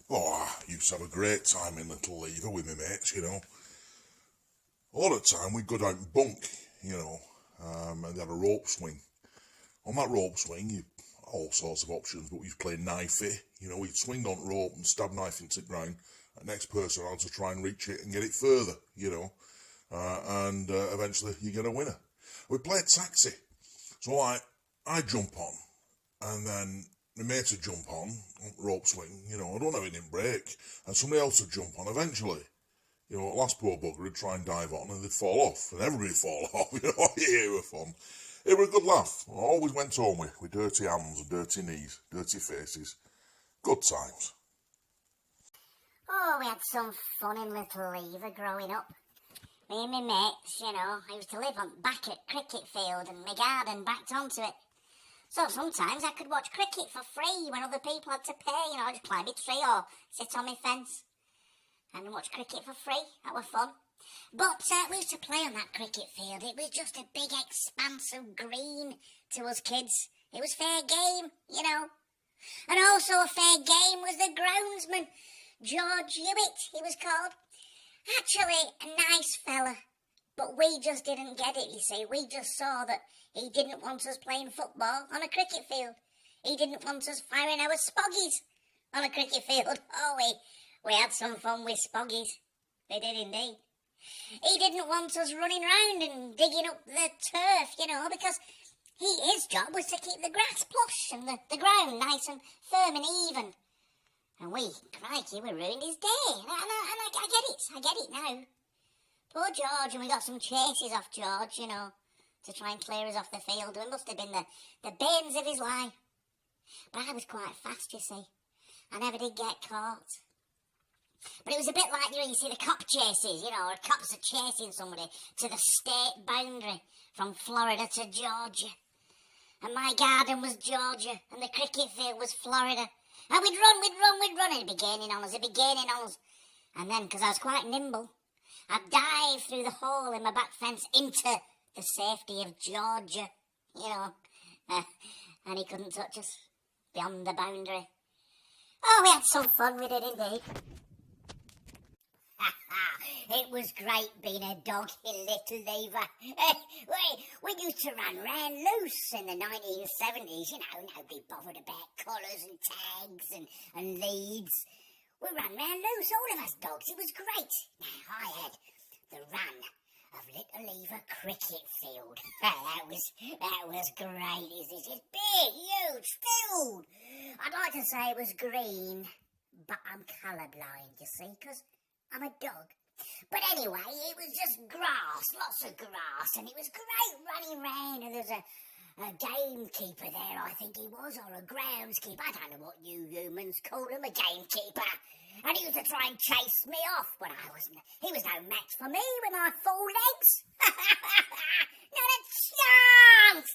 Oh, I used to have a great time in Little Lever with my mates, you know. A lot of the time we'd go down and bunk, and they had a rope swing. On that rope swing, you all sorts of options, but we used to play knifey. We'd swing on rope and stab knife into the ground. The next person had to try and reach it and get it further, and eventually you get a winner. We played taxi. So I jump on, and then my mate would jump on rope swing, I don't know, it didn't break, and somebody else would jump on eventually. The last poor bugger would try and dive on and they'd fall off, and everybody would fall off, yeah, it was fun. It was a good laugh. I always went home with dirty hands and dirty knees, dirty faces. Good times. Oh, we had some fun in Little Lever growing up. Me and my mates, I used to live back at cricket field and my garden backed onto it. So sometimes I could watch cricket for free when other people had to pay, I'd just climb a tree or sit on my fence and watch cricket for free. That was fun. But we used to play on that cricket field. It was just a big expanse of green to us kids. It was fair game, And also a fair game was the groundsman, George Hewitt, he was called. Actually, a nice fella. But we just didn't get it, you see. We just saw that he didn't want us playing football on a cricket field. He didn't want us firing our spoggies on a cricket field. Oh, we had some fun with spoggies. We did indeed. He didn't want us running round and digging up the turf, because his job was to keep the grass plush and the ground nice and firm and even. And crikey, we ruined his day. And I get it now. Poor George, and we got some chases off George, to try and clear us off the field. It must have been the banes of his life. But I was quite fast, you see. I never did get caught. But it was a bit like, you see the cop chases, cops are chasing somebody to the state boundary from Florida to Georgia. And my garden was Georgia, and the cricket field was Florida. And we'd run, and it'd be gaining on us. And then, because I was quite nimble, I'd dive through the hole in my back fence into the safety of Georgia, and he couldn't touch us beyond the boundary. Oh, we had some fun with it indeed. It was great being a dog in Little Lever. We used to run round loose in the 1970s, nobody bothered about colours and tags and leads. We ran round loose, all of us dogs, it was great. Now, I had the run of Little Lever cricket field. That was great. This big, huge field. I'd like to say it was green, but I'm colourblind, you see, because I'm a dog. But anyway, it was just grass, lots of grass, and it was great running round, and there's a gamekeeper there, I think he was, or a groundskeeper. I don't know what you humans call him, a gamekeeper. And he used to try and chase me off, but he was no match for me with my 4 legs.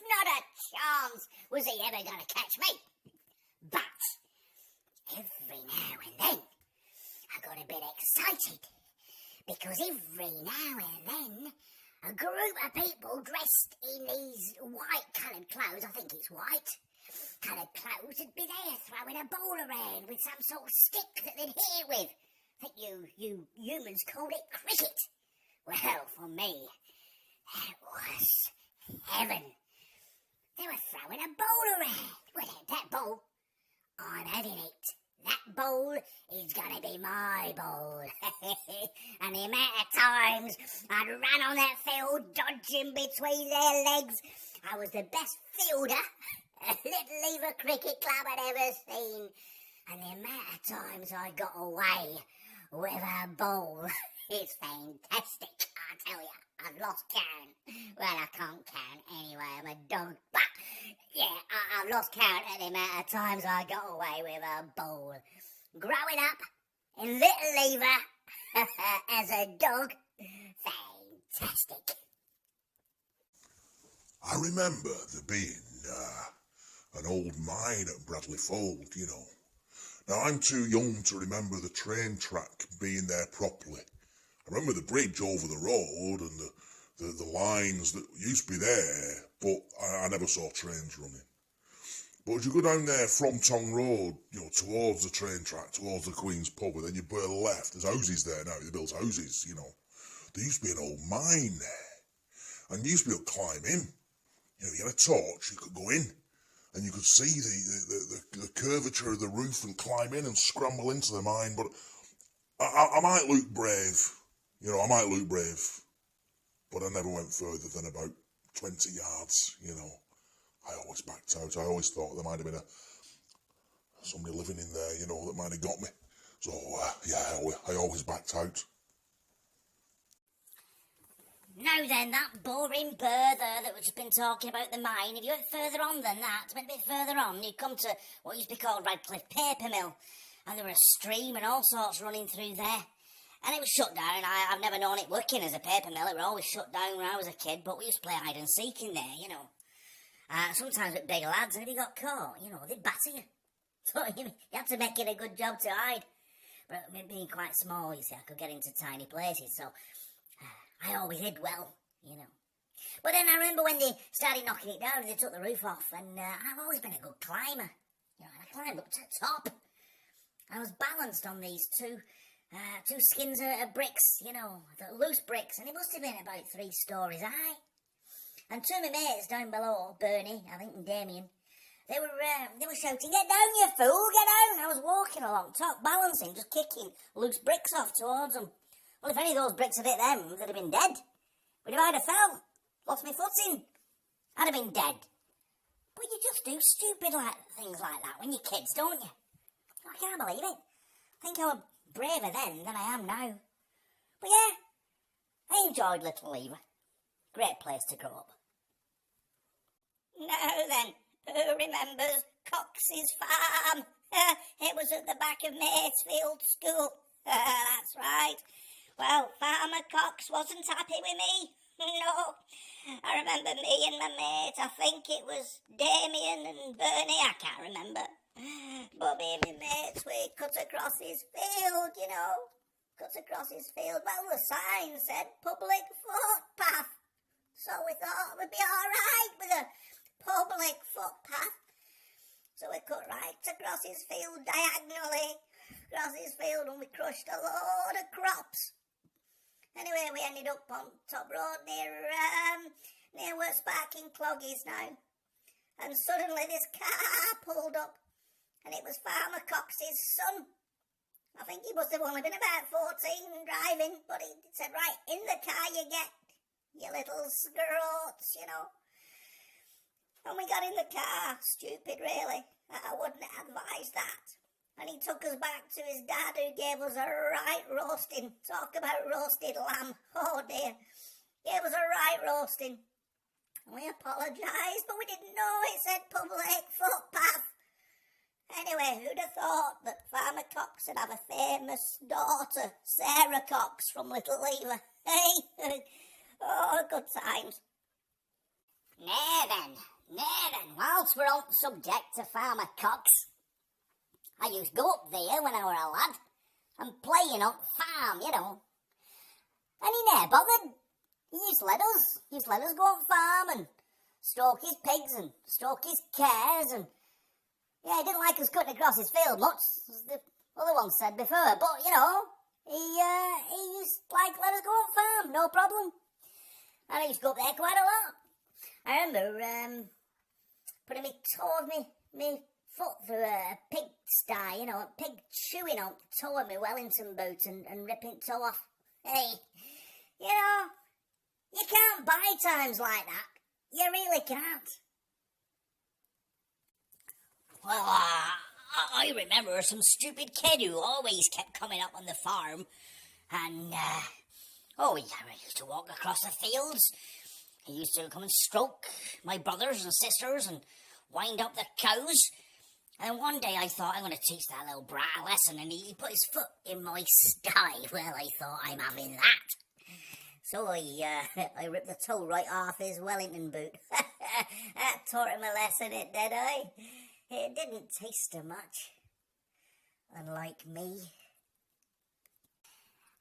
Not a chance was he ever going to catch me. But every now and then, I got a bit excited, because every now and then, a group of people dressed in these white-coloured clothes, I think it's white-coloured clothes, would be there throwing a ball around with some sort of stick that they'd hit it with. I think you humans called it cricket. Well, for me, that was heaven. They were throwing a ball around. Well, that ball, I'm having it. That ball is going to be my ball. And the amount of times I'd run on that field, dodging between their legs, I was the best fielder Little Lever Cricket Club had ever seen. And the amount of times I got away with a ball is fantastic, I tell you. I've lost count. Well, I can't count anyway, I'm a dog. But, yeah, I've lost count at the amount of times I got away with a ball. Growing up in Little Lever as a dog, fantastic. I remember there being an old mine at Bradley Fold, Now, I'm too young to remember the train track being there properly. I remember the bridge over the road and the lines that used to be there, but I never saw trains running. But as you go down there from Tong Road, towards the train track, towards the Queen's Pub, and then you put a left, there's houses there now, they built houses, There used to be an old mine there, and you used to be able to climb in. You had a torch, you could go in, and you could see the curvature of the roof and climb in and scramble into the mine, but I might look brave, but I never went further than about 20 yards, I always backed out. I always thought there might have been somebody living in there, that might have got me. So, I always backed out. Now then, that boring bird there that we've just been talking about the mine, if you went further on than that, went a bit further on, you'd come to what used to be called Radcliffe Paper Mill. And there were a stream and all sorts running through there. And it was shut down. I've never known it working as a paper mill. It was always shut down when I was a kid, but we used to play hide and seek in there, sometimes with big lads, and if you got caught, they'd batter you. So you had to make it a good job to hide. But being quite small, you see, I could get into tiny places, so I always hid well, But then I remember when they started knocking it down, they took the roof off, and I've always been a good climber. I climbed up to the top. I was balanced on these two skins of bricks, the loose bricks, and it must have been about 3 stories high. And two of my mates down below, Bernie, I think, and Damien, they were shouting, "Get down, you fool, get down!" I was walking along top, balancing, just kicking loose bricks off towards them. Well, if any of those bricks had hit them, they'd have been dead. But if I'd have fell, lost my footing, I'd have been dead. But you just do stupid things like that when you're kids, don't you? I can't believe it. I think I was braver then than I am now. But yeah, I enjoyed Little Lever. Great place to grow up. Now then, who remembers Cox's farm? It was at the back of Maysfield School. That's right. Well, Farmer Cox wasn't happy with me. No. I remember me and my mate, I think it was Damien and Bernie, I can't remember. But me and my mates, we cut across his field, Cut across his field. Well, the sign said public footpath. So we thought we'd be alright with a public footpath. So we cut right across his field, diagonally across his field, and we crushed a load of crops. Anyway, we ended up on Top Road near where Sparking Clog is now. And suddenly this car pulled up, and it was Farmer Cox's son. I think he must have only been about 14 driving, but he said, "Right, in the car you get, you little scroats, And we got in the car. Stupid, really. I wouldn't advise that. And he took us back to his dad, who gave us a right roasting. Talk about roasted lamb. Oh dear. Gave us a right roasting. We apologised, but we didn't know it said public footpath. Anyway, who'd have thought that Farmer Cox would have a famous daughter, Sarah Cox from Little Lever? Hey? Oh, good times. Now then, whilst we're on the subject of Farmer Cox, I used to go up there when I were a lad and play on farm, And he never bothered. He used to let us go on farm and stalk his pigs and stalk his cows, and yeah, he didn't like us cutting across his field much, as the other one said before, but he used to let us go on farm, no problem. And I used to go up there quite a lot. I remember putting my toe of me foot through a pig sty, a pig chewing on the toe of my Wellington boot and ripping toe off. Hey, you can't buy times like that. You really can't. Well, I remember some stupid kid who always kept coming up on the farm, and he used to walk across the fields. He used to come and stroke my brothers and sisters and wind up the cows. And one day I thought, I'm going to teach that little brat a lesson, and he put his foot in my sty. Well, I thought, I'm having that. So I ripped the toe right off his Wellington boot. That taught him a lesson, it did, It didn't taste of much. Unlike me.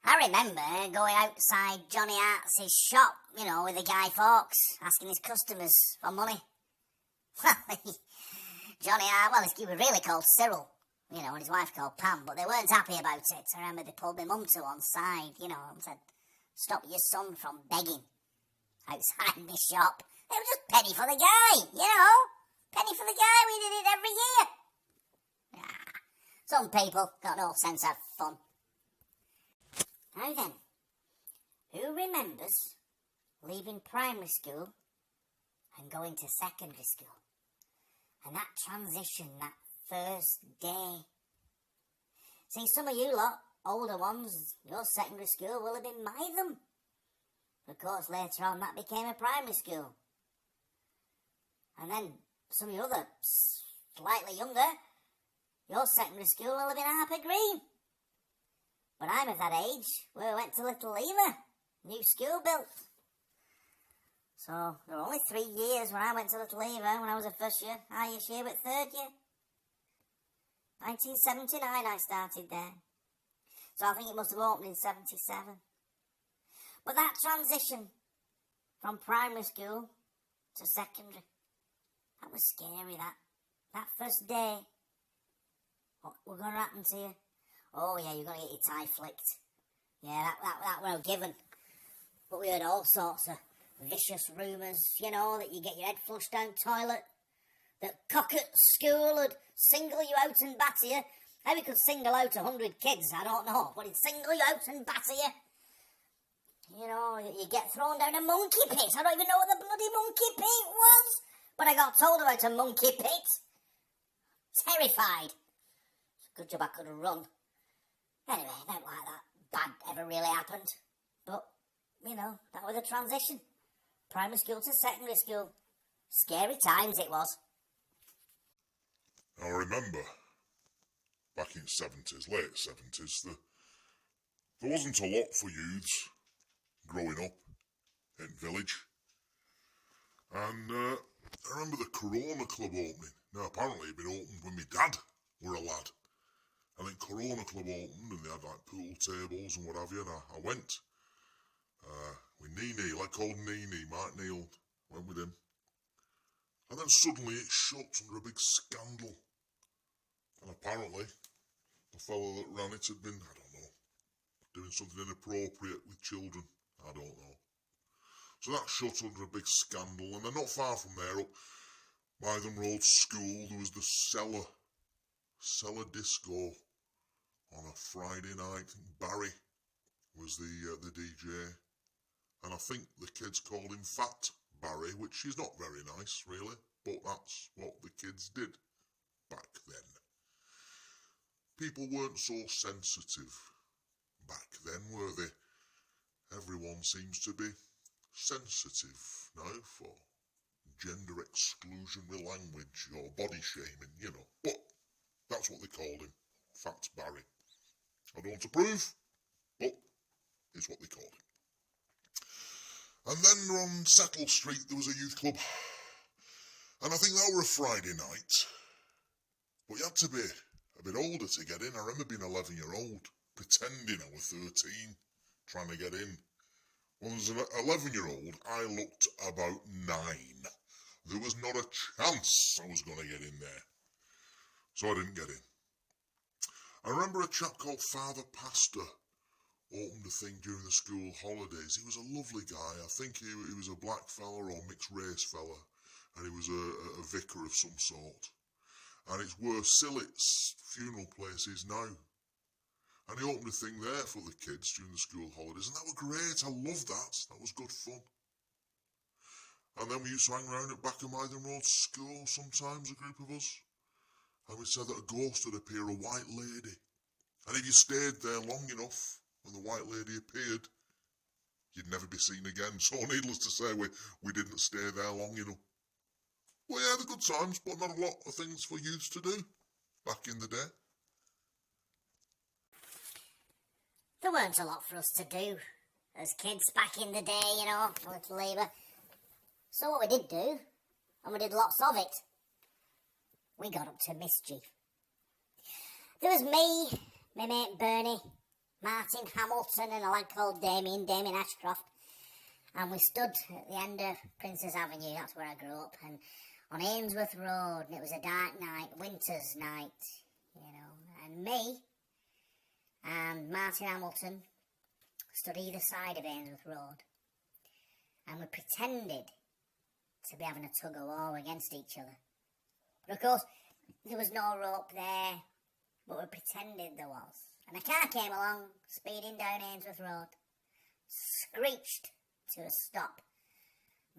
I remember going outside Johnny Arts' shop, with the Guy Fawkes, asking his customers for money. Johnny, well, he was really called Cyril, you know, and his wife called Pam, but they weren't happy about it. I remember they pulled my mum to one side, you know, and said, stop your son from begging outside my shop. It was just penny for the guy, you know. Penny for the guy, we did it every year. Ah, some people got no sense of fun. Now then, who remembers leaving primary school and going to secondary school? And that transition, that first day. See, some of you lot, older ones, your secondary school will have been Mytham. Of course, later on that became a primary school. And then some of you other, slightly younger, your secondary school will have been Harper Green. But I'm of that age where we went to Little Lever, new school built. So there were only 3 years when I went to Little Lever when I was a first year, highest year but third year. 1979 I started there. So I think it must have opened in 77. But that transition from primary school to secondary, that was scary, that first day. What going to happen to you? Oh yeah, you're going to get your tie flicked. Yeah, that were given. But we heard all sorts of vicious rumours, you know, that you get your head flushed down toilet, that cock at school would single you out and batter you. How he could single out 100 kids, I don't know, but he'd single you out and batter you. You know, you get thrown down a monkey pit. I don't even know what the bloody monkey pit was, but I got told about a monkey pit. Terrified. Good job I could have run. Anyway, not like that bad ever really happened. But, you know, that was the transition. Primary school to secondary school. Scary times it was. I remember back in 70s, late 70s, there wasn't a lot for youths growing up in village. And I remember the Corona Club opening. Now, apparently it'd been opened when my dad were a lad. I think Corona Club opened and they had like pool tables and what have you, and I went with Nene, like old Nene, Mark Neal, went with him. And then suddenly it shut under a big scandal. And apparently the fellow that ran it had been, I don't know, doing something inappropriate with children. I don't know. So that shut under a big scandal. And then not far from there, up Mytham Road School, there was the Cellar Disco on a Friday night. Barry was the DJ. And I think the kids called him Fat Barry, which is not very nice, really. But that's what the kids did back then. People weren't so sensitive back then, were they? Everyone seems to be sensitive now for gender exclusionary language or body shaming, you know. But that's what they called him, Fat Barry. I don't approve, but it's what they called him. And then on Settle Street there was a youth club. And I think that were a Friday night. But you had to be a bit older to get in. I remember being 11-year-old, pretending I was 13, trying to get in. When I was an 11-year-old, I looked about 9. There was not a chance I was going to get in there. So I didn't get in. I remember a chap called Father Pastor opened a thing during the school holidays. He was a lovely guy. I think he was a black fella or mixed race fella. And he was a vicar of some sort. And it's where Sillett's funeral place is now. And he opened a thing there for the kids during the school holidays. And that was great. I loved that. That was good fun. And then we used to hang around at back of Mytham Road School sometimes, a group of us. And we said that a ghost would appear, a white lady. And if you stayed there long enough, when the white lady appeared, you'd never be seen again. So needless to say, we didn't stay there long enough. Well, yeah, the good times, but not a lot of things for youths to do back in the day. There weren't a lot for us to do as kids back in the day, you know, a little labour. So what we did do, and we did lots of it, we got up to mischief. There was me, my mate Bernie, Martin Hamilton and a lad called Damien Ashcroft. And we stood at the end of Princess Avenue, that's where I grew up, and on Ainsworth Road, and it was a dark night, winter's night, you know, and me and Martin Hamilton stood either side of Ainsworth Road, and we pretended to be having a tug-of-war against each other. But of course, there was no rope there, but we pretended there was. And a car came along, speeding down Ainsworth Road, screeched to a stop,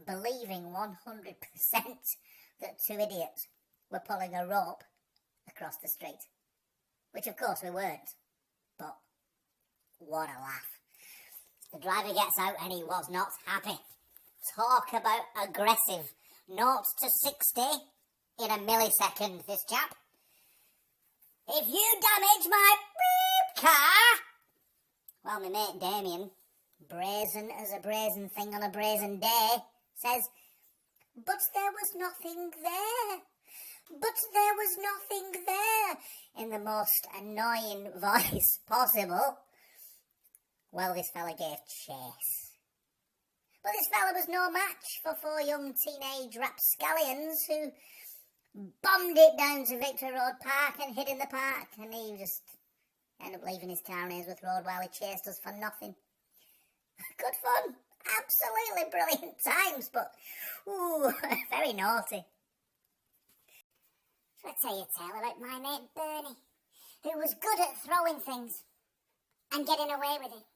believing 100% that two idiots were pulling a rope across the street. Which of course we weren't. But what a laugh. The driver gets out and he was not happy. Talk about aggressive. 0 to 60 in a millisecond, this chap. If you damage my beep car... Well, my mate Damien, brazen as a brazen thing on a brazen day, says, but there was nothing there. But there was nothing there, in the most annoying voice possible. Well, this fella gave chase. But this fella was no match for 4 young teenage rapscallions who bombed it down to Victory Road Park and hid in the park, and he just ended up leaving his car on Ainsworth Road while he chased us for nothing. Good fun. Absolutely brilliant times, but ooh, very naughty. So I tell you a tale about my mate Bernie, who was good at throwing things and getting away with it.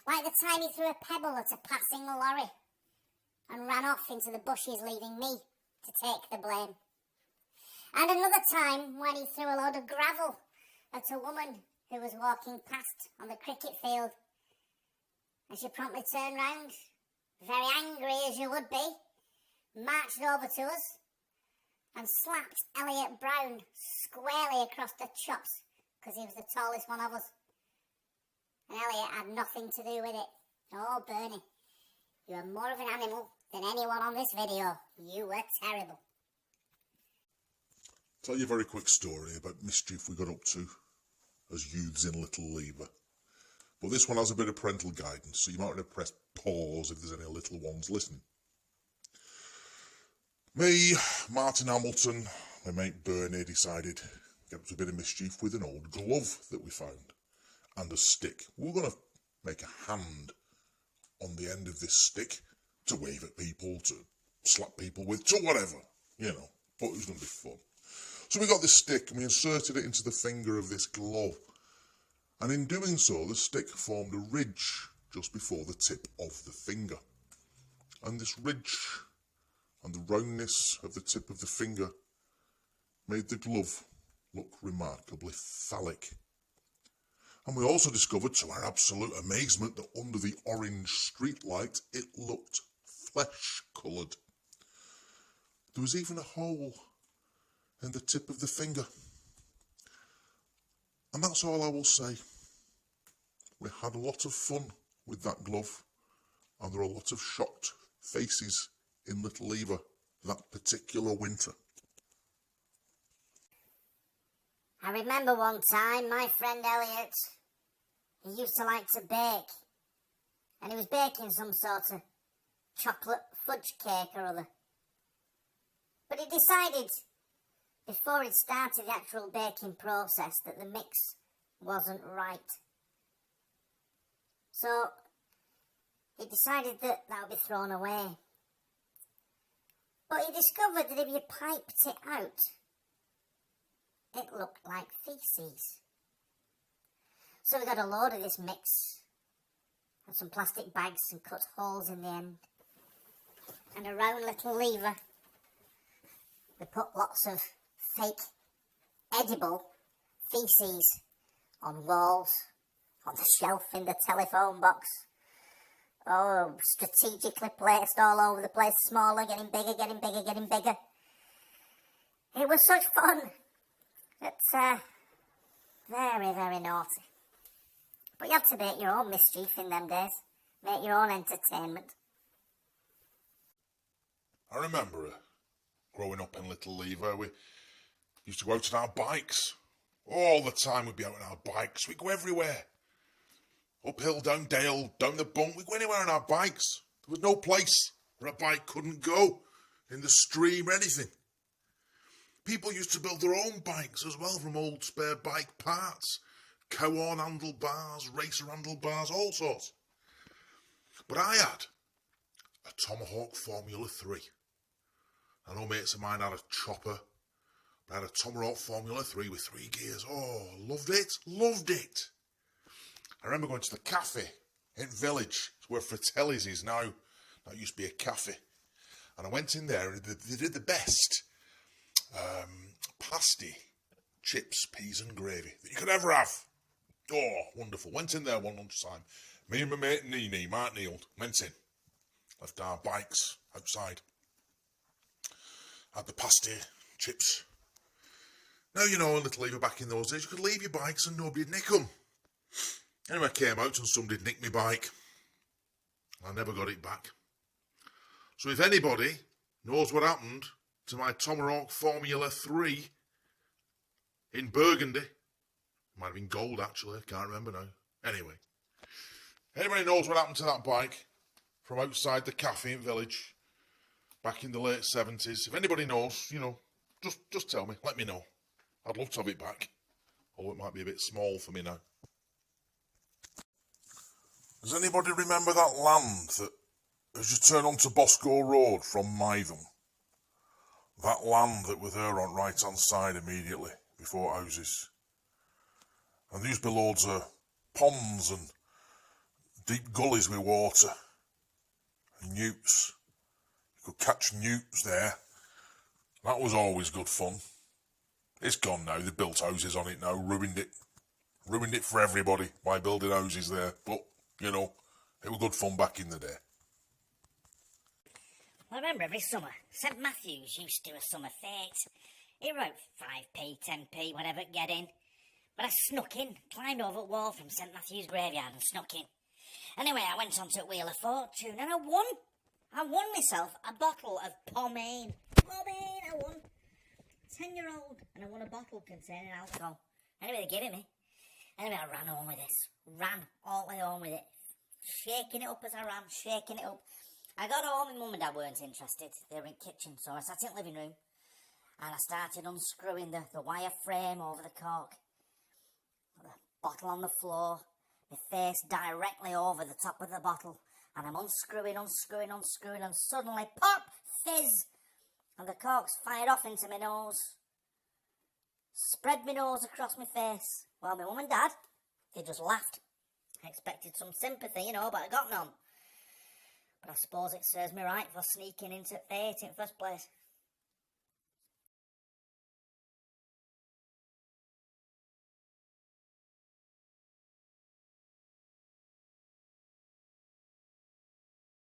Like the time he threw a pebble at a passing lorry and ran off into the bushes, leaving me to take the blame. And another time when he threw a load of gravel at a woman who was walking past on the cricket field. And she promptly turned round, very angry as you would be, marched over to us and slapped Elliot Brown squarely across the chops because he was the tallest one of us. And Elliot had nothing to do with it. Oh, Bernie, you are more of an animal than anyone on this video. You were terrible. Tell you a very quick story about mischief we got up to as youths in Little Lever. But this one has a bit of parental guidance, so you might want to press pause if there's any little ones listening. Me, Martin Hamilton, my mate Bernie decided to get up to a bit of mischief with an old glove that we found and a stick. We were going to make a hand on the end of this stick to wave at people, to slap people with, to whatever, you know, but it was going to be fun. So we got this stick and we inserted it into the finger of this glove. And in doing so, the stick formed a ridge just before the tip of the finger. And this ridge and the roundness of the tip of the finger made the glove look remarkably phallic. And we also discovered, to our absolute amazement, that under the orange streetlight, it looked flesh-coloured. There was even a hole in the tip of the finger. And that's all I will say. We had a lot of fun with that glove, and there were a lot of shocked faces in Little Lever that particular winter. I remember one time my friend Elliot, he used to like to bake, and he was baking some sort of chocolate fudge cake or other. But he decided, before he'd started the actual baking process, that the mix wasn't right. So he decided that would be thrown away. But he discovered that if you piped it out, it looked like feces. So we got a load of this mix and some plastic bags and cut holes in the end. And a round little lever. We put lots of fake, edible feces on walls, on the shelf in the telephone box. Oh, strategically placed all over the place, smaller, getting bigger, getting bigger, getting bigger. It was such fun. It's very, very naughty. But you had to make your own mischief in them days. Make your own entertainment. I remember growing up in Little Lever, we used to go out on our bikes. All the time we'd be out on our bikes. We'd go everywhere. Uphill, down dale, down the bunk. We'd go anywhere on our bikes. There was no place where a bike couldn't go. in the stream, anything. People used to build their own bikes as well from old spare bike parts. Cow-horn handlebars, racer handlebars, all sorts. But I had a Tomahawk Formula 3. I know mates of mine had a chopper, but I had a Tomahawk Formula 3 with 3 gears. Oh, loved it, loved it. I remember going to the cafe in Village, where Fratelli's is now. That used to be a cafe. And I went in there and they did the best pasty, chips, peas and gravy that you could ever have. Oh, wonderful. Went in there one lunchtime. Me and my mate Nini, Mark Neal, went in. Left our bikes outside. Had the pasty, chips. Now, you know, a little lever back in those days, you could leave your bikes and nobody'd nick them. Anyway, I came out and somebody'd nicked my bike. I never got it back. So if anybody knows what happened to my Tomahawk Formula 3 in Burgundy, might have been gold actually, can't remember now. Anyway, anybody knows what happened to that bike from outside the cafe in Village back in the late 70s, if anybody knows, you know, just tell me, let me know. I'd love to have it back, although it might be a bit small for me now. Does anybody remember that land that, as you turn onto Bosco Road from Mytham, that land that was there on right hand side immediately before houses? And there used to be loads of ponds and deep gullies with water and newts. You could catch newts there. That was always good fun. It's gone now. They've built houses on it now, ruined it. Ruined it for everybody by building houses there. But, you know, it was good fun back in the day. I remember every summer, St Matthew's used to do a summer fete. It wrote 5p, 10p, whatever to get in. But I snuck in, climbed over the wall from St Matthew's graveyard and snuck in. Anyway, I went on to Wheel of Fortune and I won. I won myself a bottle of pomade. Pomade, I won. 10-year-old, and I won a bottle containing alcohol. Anyway, they gave it me. Anyway, I ran home with this. Ran all the way home with it. Shaking it up as I ran, shaking it up. I got home, my mum and dad weren't interested. They were in the kitchen, so I sat in the living room and I started unscrewing the wire frame over the cork. The bottle on the floor, my face directly over the top of the bottle, and I'm unscrewing, and suddenly, pop, fizz, and the cork's fired off into my nose. Spread my nose across my face. Well, my mum and dad, they just laughed. I expected some sympathy, you know, but I got none. But I suppose it serves me right for sneaking into fate in the first place.